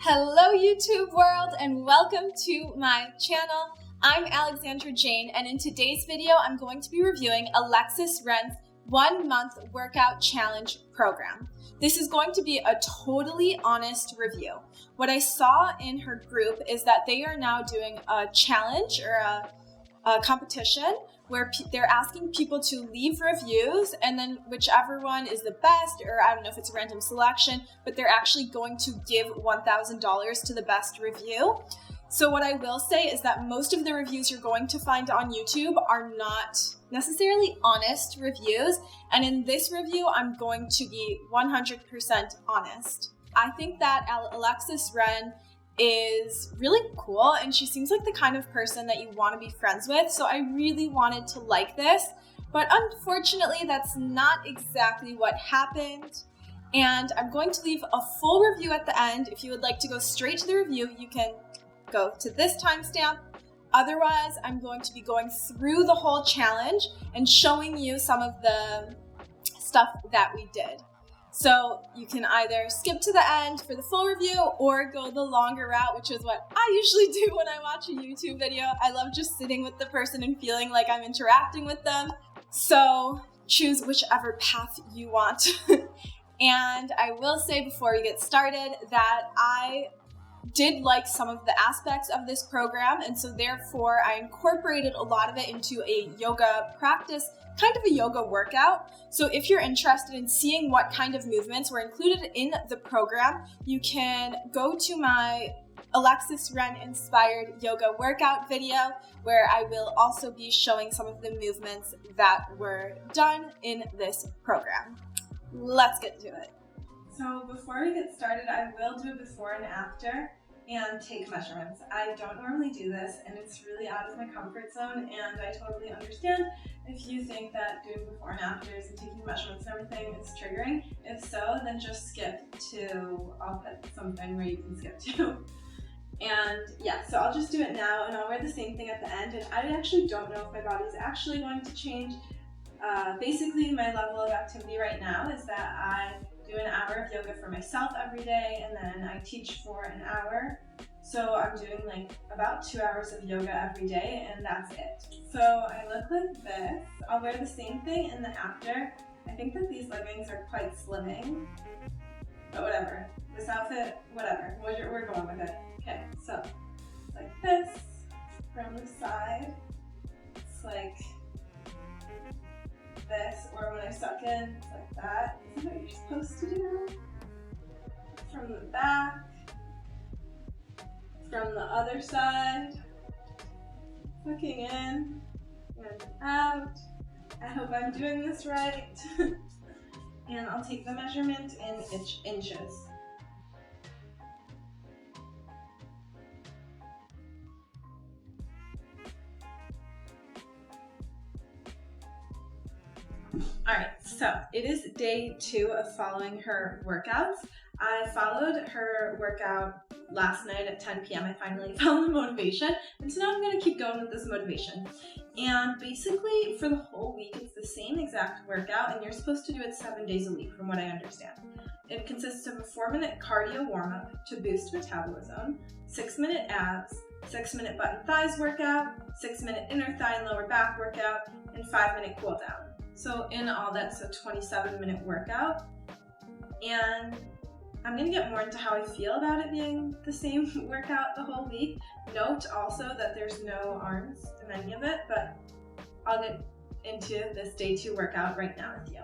Hello YouTube world and welcome to my channel. I'm Alexandra Jane and in today's video I'm going to be reviewing Alexis Ren's 1-month workout challenge program. This is going to be a totally honest review. What I saw in her group is that they are now doing a challenge or a competition where they're asking people to leave reviews, and then whichever one is the best, or I don't know if it's a random selection, but they're actually going to give $1,000 to the best review. So what I will say is that most of the reviews you're going to find on YouTube are not necessarily honest reviews, and in this review I'm going to be 100% honest. I think that Alexis Ren is really cool and she seems like the kind of person that you want to be friends with, so I really wanted to like this, but unfortunately that's not exactly what happened, and I'm going to leave a full review at the end. If you would like to go straight to the review, you can go to this timestamp. Otherwise, I'm going to be going through the whole challenge and showing you some of the stuff that we did. So you can either skip to the end for the full review or go the longer route, which is what I usually do when I watch a YouTube video. I love just sitting with the person and feeling like I'm interacting with them. So choose whichever path you want. And I will say before we get started that I did like some of the aspects of this program, and so therefore I incorporated a lot of it into a yoga practice, kind of a yoga workout. So if you're interested in seeing what kind of movements were included in the program, you can go to my Alexis Ren inspired yoga workout video, where I will also be showing some of the movements that were done in this program. Let's get to it. So before we get started, I will do a before and after and take measurements. I don't normally do this and it's really out of my comfort zone, and I totally understand if you think that doing before and afters and taking measurements and everything is triggering. If so, then just skip to, I'll put something where you can skip to. And yeah, so I'll just do it now and I'll wear the same thing at the end, and I actually don't know if my body's actually going to change. Basically my level of activity right now is that I do an hour of yoga for myself every day, and then I teach for an hour. So I'm doing like about 2 hours of yoga every day, and that's it. So I look like this. I'll wear the same thing in the after. I think that these leggings are quite slimming, but whatever. This outfit, whatever. We're going with it. Okay, so it's like this from the side. It's like this, or when I suck in, it's like that. Isn't that what you're supposed to do? From the back, from the other side, sucking in and out. I hope I'm doing this right. And I'll take the measurement in inches. Alright, so it is day 2 of following her workouts. I followed her workout last night at 10 p.m. I finally found the motivation, and so now I'm going to keep going with this motivation. And basically for the whole week it's the same exact workout, and you're supposed to do it 7 days a week from what I understand. It consists of a 4-minute cardio warm-up to boost metabolism, 6-minute abs, 6-minute butt and thighs workout, 6-minute inner thigh and lower back workout, and 5-minute cool down. So in all, that's a 27-minute workout, and I'm going to get more into how I feel about it being the same workout the whole week. Note also that there's no arms in any of it, but I'll get into this day 2 workout right now with you.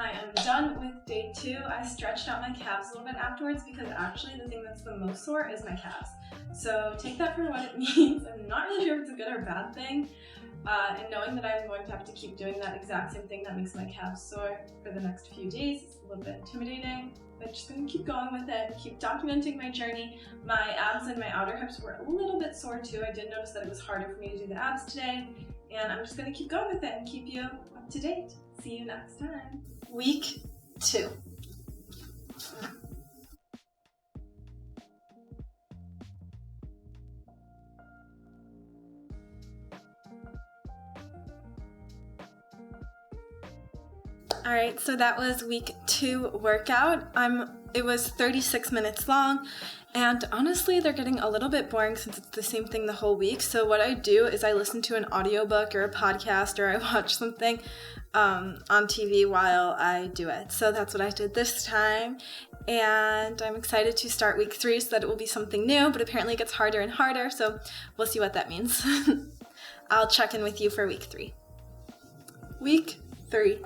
I am done with day 2. I stretched out my calves a little bit afterwards because actually the thing that's the most sore is my calves. So take that for what it means. I'm not really sure if it's a good or bad thing. And knowing that I'm going to have to keep doing that exact same thing that makes my calves sore for the next few days is a little bit intimidating. But just going to keep going with it, keep documenting my journey. My abs and my outer hips were a little bit sore too. I did notice that it was harder for me to do the abs today. And I'm just going to keep going with it and keep you up to date. See you next time. Week 2. All right, so that was week 2 workout. It was 36 minutes long, and honestly, they're getting a little bit boring since it's the same thing the whole week. So what I do is I listen to an audiobook or a podcast, or I watch something on TV while I do it. So that's what I did this time, and I'm excited to start week 3 so that it will be something new, but apparently it gets harder and harder, so we'll see what that means. I'll check in with you for week 3. Week 3.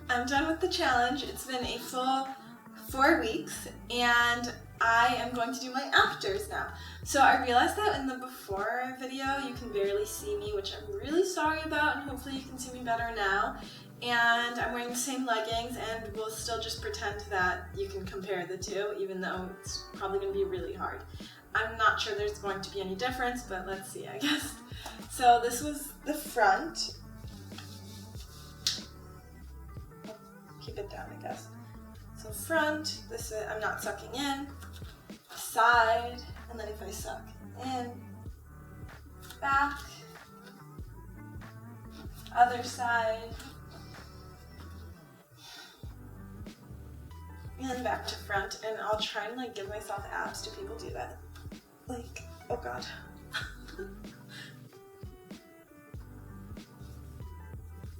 I'm done with the challenge. It's been a full 4 weeks, and I am going to do my afters now. So I realized that in the before video, you can barely see me, which I'm really sorry about, and hopefully you can see me better now. And I'm wearing the same leggings, and we'll still just pretend that you can compare the two, even though it's probably going to be really hard. I'm not sure there's going to be any difference, but let's see, I guess. So this was the front. Keep it down, I guess. So front, this is, I'm not sucking in, side, and then if I suck in, back, other side, and then back to front, and I'll try and give myself abs. Do people do that? Oh god.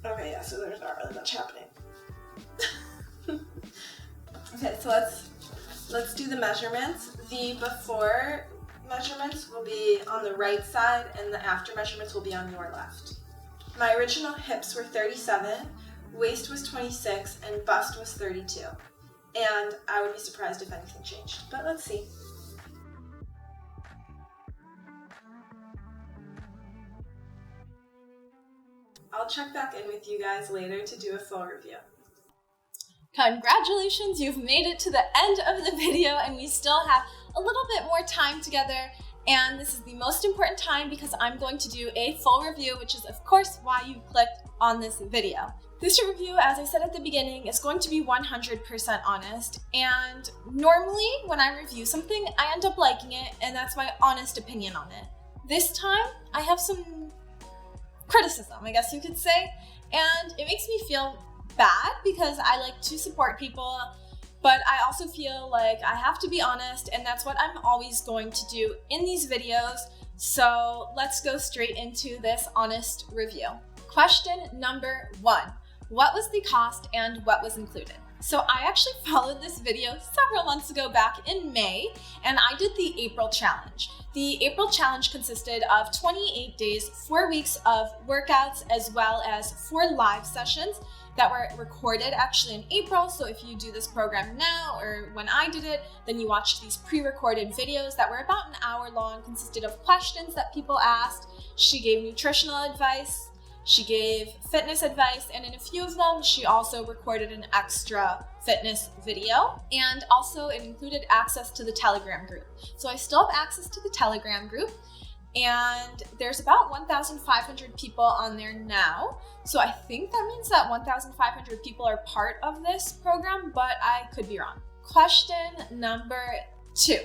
Okay, yeah, so there's not really much happening. Okay, so let's do the measurements. The before measurements will be on the right side, and the after measurements will be on your left. My original hips were 37, waist was 26, and bust was 32. And I would be surprised if anything changed, but let's see. I'll check back in with you guys later to do a full review. Congratulations, you've made it to the end of the video, and we still have a little bit more time together, and this is the most important time because I'm going to do a full review, which is of course why you clicked on this video. This review, as I said at the beginning, is going to be 100% honest, and normally when I review something, I end up liking it, and that's my honest opinion on it. This time, I have some criticism, I guess you could say, and it makes me feel bad because I like to support people, but I also feel like I have to be honest, and that's what I'm always going to do in these videos. So let's go straight into this honest review. Question number 1. What was the cost and what was included? So I actually followed this video several months ago back in May, and I did the April challenge. The April challenge consisted of 28 days, 4 weeks of workouts, as well as 4 live sessions that were recorded actually in April. So if you do this program now or when I did it, then you watched these pre-recorded videos that were about an hour long, consisted of questions that people asked. She gave nutritional advice, she gave fitness advice, and in a few of them, she also recorded an extra fitness video. And also it included access to the Telegram group. So I still have access to the Telegram group, and there's about 1,500 people on there now. So I think that means that 1,500 people are part of this program, but I could be wrong. Question number 2.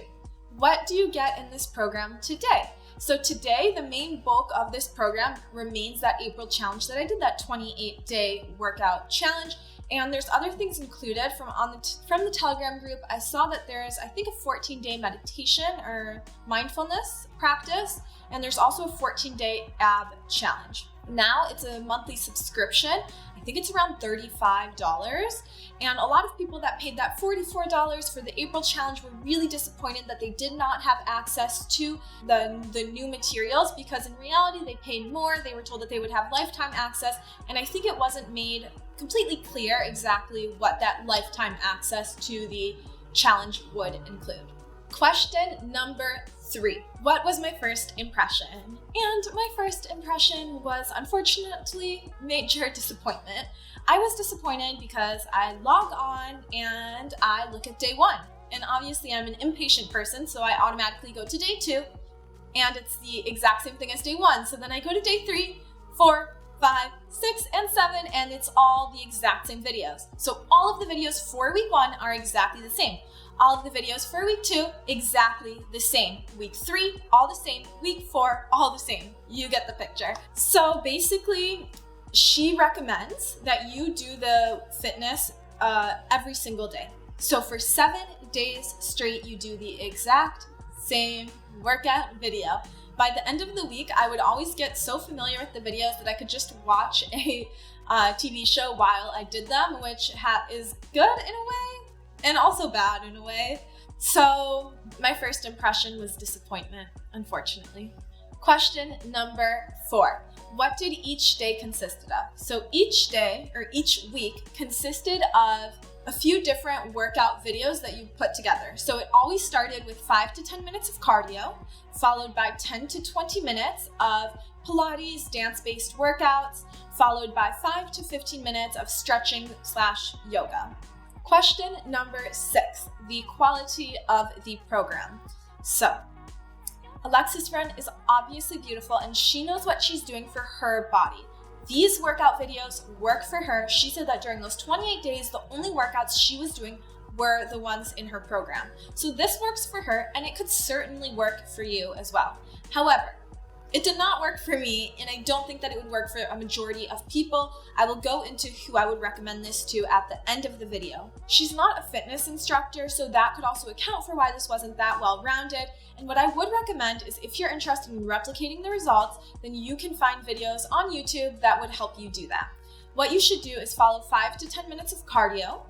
What do you get in this program today? So today, the main bulk of this program remains that April challenge that I did, that 28-day workout challenge. And there's other things included from the Telegram group. I saw that there's, I think, a 14-day meditation or mindfulness practice, and there's also a 14-day ab challenge. Now it's a monthly subscription. I think it's around $35. And a lot of people that paid that $44 for the April challenge were really disappointed that they did not have access to the new materials, because in reality they paid more. They were told that they would have lifetime access, and I think it wasn't made completely clear exactly what that lifetime access to the challenge would include. Question number 3. What was my first impression? And my first impression was unfortunately major disappointment. I was disappointed because I log on and I look at day 1. And obviously I'm an impatient person, so I automatically go to day 2 and it's the exact same thing as day 1. So then I go to day 3, 4, 5, 6, and 7, and it's all the exact same videos. So all of the videos for week 1 are exactly the same. All of the videos for week 2, exactly the same. Week 3, all the same. Week 4, all the same. You get the picture. So basically, she recommends that you do the fitness every single day. So for 7 days straight, you do the exact same workout video. By the end of the week, I would always get so familiar with the videos that I could just watch a TV show while I did them, which is good in a way and also bad in a way. So my first impression was disappointment, unfortunately. Question number 4. What did each day consisted of? So each day or each week consisted of a few different workout videos that you put together. So it always started with 5 to 10 minutes of cardio, followed by 10 to 20 minutes of Pilates, dance-based workouts, followed by 5 to 15 minutes of stretching/yoga. Question number 6, the quality of the program. So Alexis Ren is obviously beautiful and she knows what she's doing for her body. These workout videos work for her. She said that during those 28 days, the only workouts she was doing were the ones in her program. So this works for her and it could certainly work for you as well. However, it did not work for me and I don't think that it would work for a majority of people. I will go into who I would recommend this to at the end of the video. She's not a fitness instructor, so that could also account for why this wasn't that well-rounded. And what I would recommend is if you're interested in replicating the results, then you can find videos on YouTube that would help you do that. What you should do is follow 5 to 10 minutes of cardio,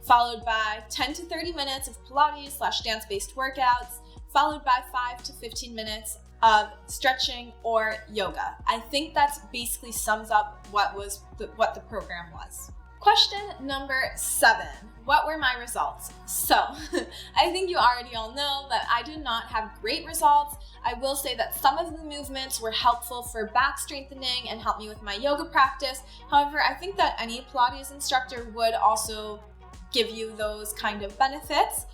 followed by 10 to 30 minutes of Pilates/dance-based workouts, followed by 5 to 15 minutes of stretching or yoga. I think that's basically sums up what the program was. Question number 7. What were my results? So, I think you already all know that I did not have great results. I will say that some of the movements were helpful for back strengthening and helped me with my yoga practice. However, I think that any Pilates instructor would also give you those kind of benefits.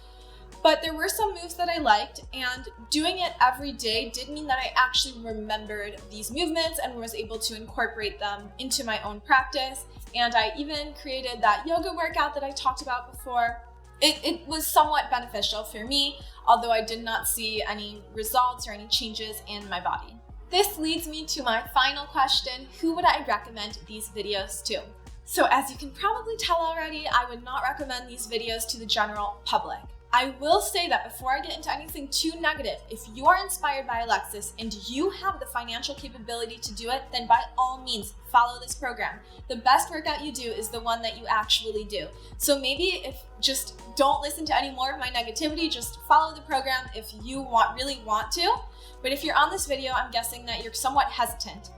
But there were some moves that I liked, and doing it every day did mean that I actually remembered these movements and was able to incorporate them into my own practice. And I even created that yoga workout that I talked about before. It was somewhat beneficial for me, although I did not see any results or any changes in my body. This leads me to my final question: who would I recommend these videos to? So as you can probably tell already, I would not recommend these videos to the general public. I will say that before I get into anything too negative, if you are inspired by Alexis and you have the financial capability to do it, then by all means, follow this program. The best workout you do is the one that you actually do. So maybe just don't listen to any more of my negativity, just follow the program if you really want to. But if you're on this video, I'm guessing that you're somewhat hesitant.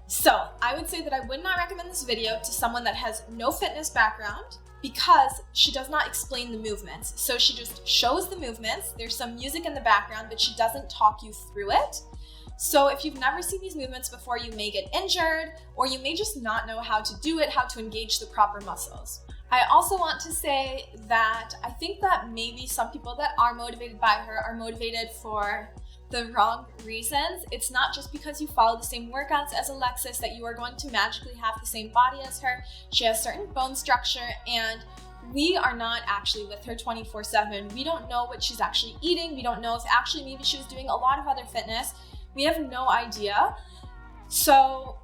So I would say that I would not recommend this video to someone that has no fitness background, because she does not explain the movements. So she just shows the movements. There's some music in the background, but she doesn't talk you through it. So if you've never seen these movements before, you may get injured, or you may just not know how to do it, how to engage the proper muscles. I also want to say that I think that maybe some people that are motivated by her are motivated for the wrong reasons. It's not just because you follow the same workouts as Alexis that you are going to magically have the same body as her. She has certain bone structure, and we are not actually with her 24/7. We don't know what she's actually eating. We don't know if actually maybe she was doing a lot of other fitness. We have no idea. So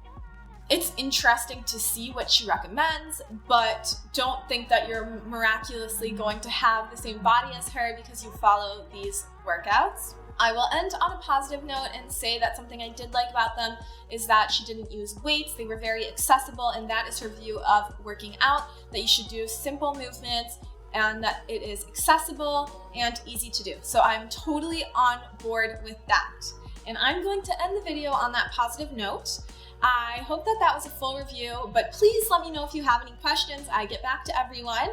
it's interesting to see what she recommends, but don't think that you're miraculously going to have the same body as her because you follow these workouts. I will end on a positive note and say that something I did like about them is that she didn't use weights. They were very accessible, and that is her view of working out, that you should do simple movements and that it is accessible and easy to do. So I'm totally on board with that. And I'm going to end the video on that positive note. I hope that was a full review, but please let me know if you have any questions. I get back to everyone.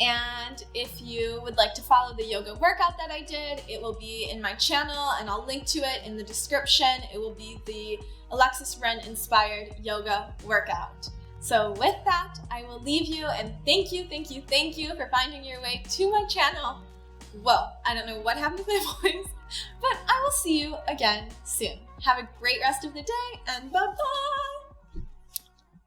And if you would like to follow the yoga workout that I did, it will be in my channel and I'll link to it in the description. It will be the Alexis Ren inspired yoga workout. So with that, I will leave you and thank you for finding your way to my channel. Whoa, I don't know what happened to my voice, but I will see you again soon. Have a great rest of the day and bye-bye!